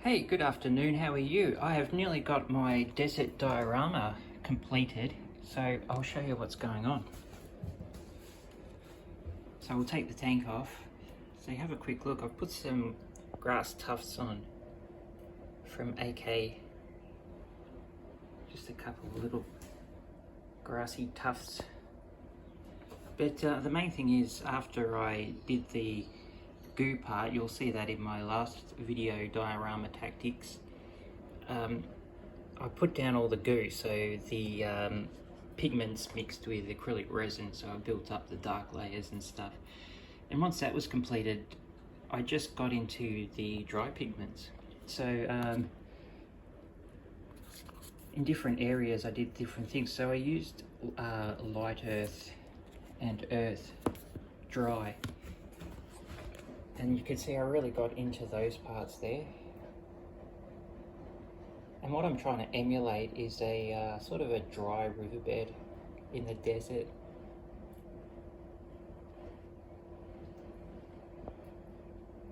Hey, good afternoon, how are you? I have nearly got my desert diorama completed, so I'll show you what's going on. So we'll take the tank off. So you have a quick look. I've put some grass tufts on from AK. Just a couple of little grassy tufts. But the main thing is, after I did the goo part, you'll see that in my last video, diorama tactics, I put down all the goo, so the pigments mixed with acrylic resin, so I built up the dark layers and stuff. And once that was completed, I just got into the dry pigments. So in different areas I did different things. So I used light earth and earth dry, and you can see I really got into those parts there. And what I'm trying to emulate is a sort of a dry riverbed in the desert.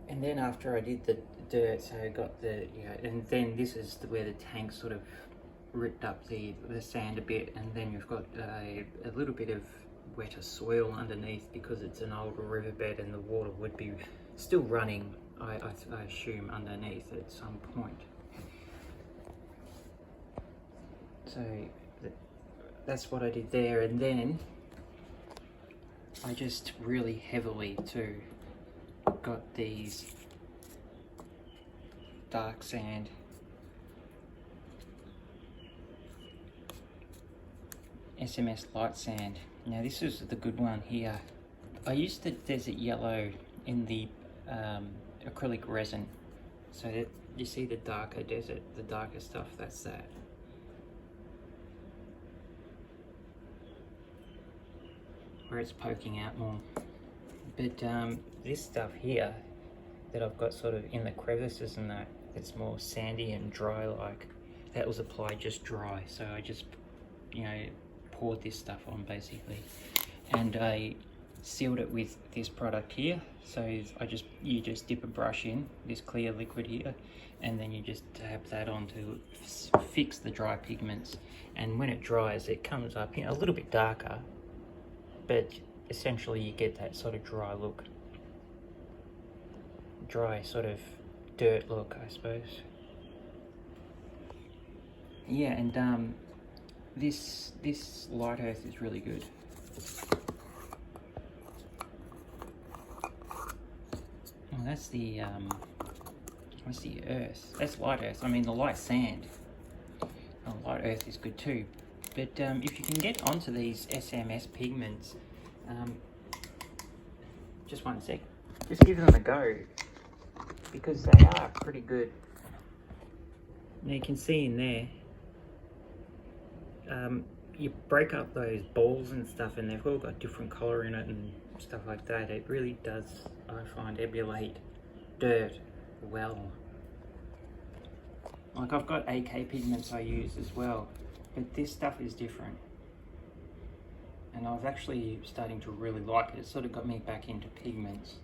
And then after I did the dirt, so I got the, and then this is where the tank sort of ripped up the sand a bit, and then you've got a little bit of wetter soil underneath because it's an older riverbed and the water would be still running, I assume, underneath at some point. So that's what I did there, and then I just really heavily too got these dark sand SMS light sand. Now this is the good one here. I used the desert yellow in the acrylic resin, so that you see the darker desert, the darker stuff, that's that. Where it's poking out more. But this stuff here that I've got sort of in the crevices and that, it's more sandy and dry like, that was applied just dry. So I just, poured this stuff on basically. And I sealed it with this product here. So you just dip a brush in, this clear liquid here, and then you just tap that on to fix the dry pigments. And when it dries, it comes up, a little bit darker, but essentially you get that sort of dry look. Dry sort of dirt look, I suppose. Yeah, and this light earth is really good. Oh, that's the what's the earth? That's light earth. I mean the light sand. Oh, light earth is good too. But if you can get onto these SMS pigments, just one sec, just give them a go, because they are pretty good. Now you can see in there, you break up those balls and stuff, and they've all got different colour in it and stuff like that. It really does, I find, emulate dirt well. Like I've got AK pigments I use as well, but this stuff is different. And I was actually starting to really like it. It sort of got me back into pigments.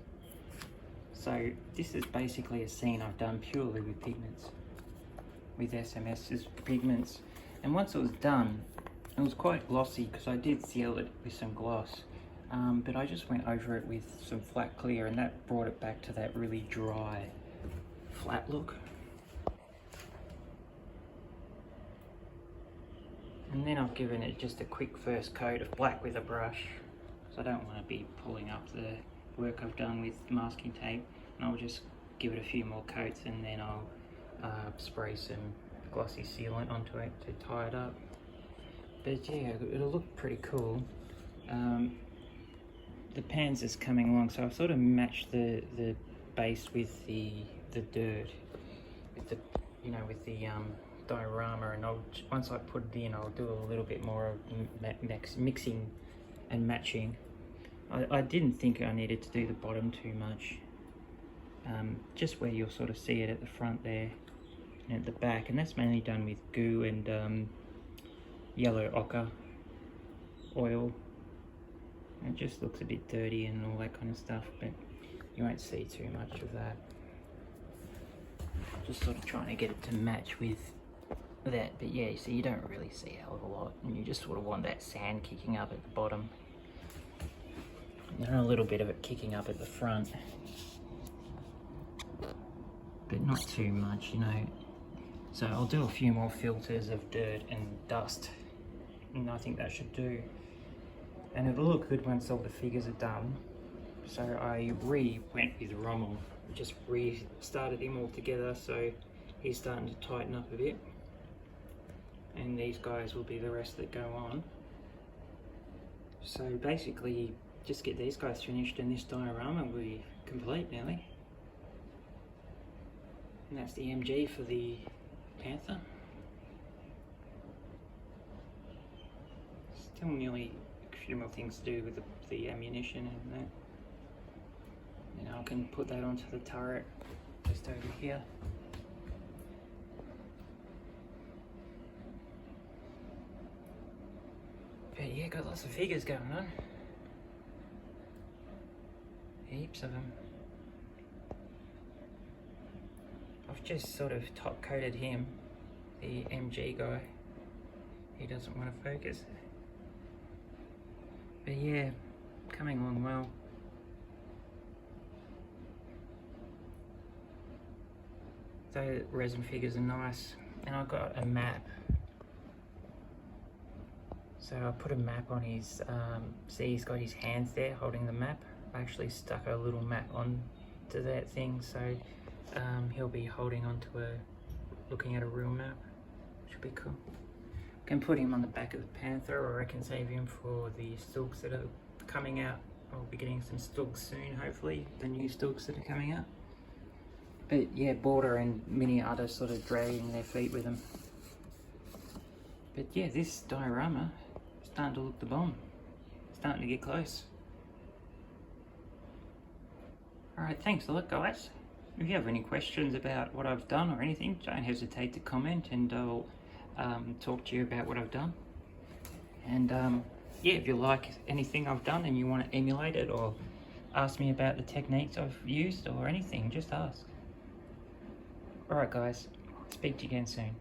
So this is basically a scene I've done purely with pigments, with SMS's pigments. And once it was done, it was quite glossy because I did seal it with some gloss. But I just went over it with some flat clear, and that brought it back to that really dry, flat look. And then I've given it just a quick first coat of black with a brush, so I don't want to be pulling up the work I've done with masking tape. And I'll just give it a few more coats, and then I'll spray some glossy sealant onto it to tie it up. But yeah, it'll look pretty cool. The pans is coming along, so I've sort of matched the base with the dirt, with the with the diorama, and once I put it in, I'll do a little bit more of mixing and matching. I didn't think I needed to do the bottom too much, just where you'll sort of see it at the front there and at the back, and that's mainly done with goo and yellow ochre oil. It just looks a bit dirty and all that kind of stuff, but you won't see too much of that. Just sort of trying to get it to match with that, but yeah, so you don't really see a hell of a lot, and you just sort of want that sand kicking up at the bottom and a little bit of it kicking up at the front, but not too much, you know. So I'll do a few more filters of dirt and dust, and I think that should do, and it'll look good once all the figures are done. So I went with Rommel, just restarted him all together, so he's starting to tighten up a bit, and these guys will be the rest that go on. So basically just get these guys finished and this diorama will be complete nearly. And that's the MG for the Panther. Still nearly a few more things to do with the ammunition and that. And I can put that onto the turret just over here. But yeah, got lots of figures going on. Heaps of them. I've just sort of top coated him, the MG guy. He doesn't want to focus. But yeah, coming along well. So resin figures are nice, and I've got a map. So I put a map on his, see he's got his hands there holding the map. I actually stuck a little map on to that thing, so he'll be holding onto looking at a real map, which will be cool. Can put him on the back of the Panther, or I can save him for the stalks that are coming out. I'll be getting some stalks soon, hopefully, the new stalks that are coming out. But yeah, Border and many others sort of dragging their feet with them. But yeah, this diorama is starting to look the bomb. Starting to get close. Alright, thanks a lot guys. If you have any questions about what I've done or anything, don't hesitate to comment, and I'll talk to you about what I've done. And yeah, if you like anything I've done and you want to emulate it, or ask me about the techniques I've used or anything, just ask. Alright guys, speak to you again soon.